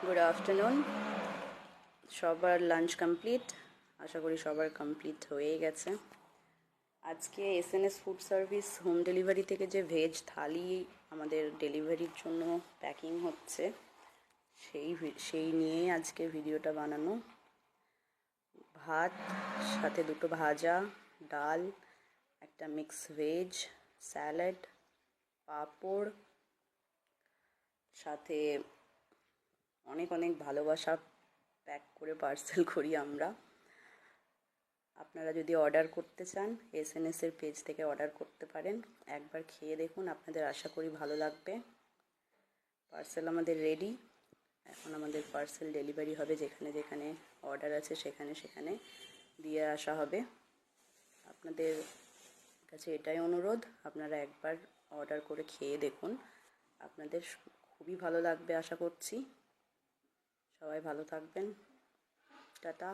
Good afternoon. সবার lunch complete? আশা করি সবার কমপ্লিট হয়ে গেছে। আজকে SNS food service home delivery থেকে যে ভেজ থালি আমাদের ডেলিভারির জন্য প্যাকিং হচ্ছে, সেই নিয়েই আজকে ভিডিওটা বানানো। ভাত, সাথে দুটো ভাজা, ডাল, একটা মিক্স ভেজ, স্যালাড, পাঁপড়, সাথে অনেক অনেক ভালোবাসা প্যাক করে পার্সেল করি আমরা। আপনারা যদি অর্ডার করতে চান এসএনএসের পেজ থেকে অর্ডার করতে পারেন। একবার খেয়ে দেখুন, আপনাদের আশা করি ভালো লাগবে। পার্সেল আমাদের রেডি। এখন আমাদের পার্সেল ডেলিভারি হবে, যেখানে যেখানে অর্ডার আছে সেখানে সেখানে দিয়ে আসা হবে। আপনাদের কাছে এটাই অনুরোধ, আপনারা একবার অর্ডার করে খেয়ে দেখুন, আপনাদের খুবই ভালো লাগবে আশা করছি। সবাই ভালো থাকবেন। টাটা।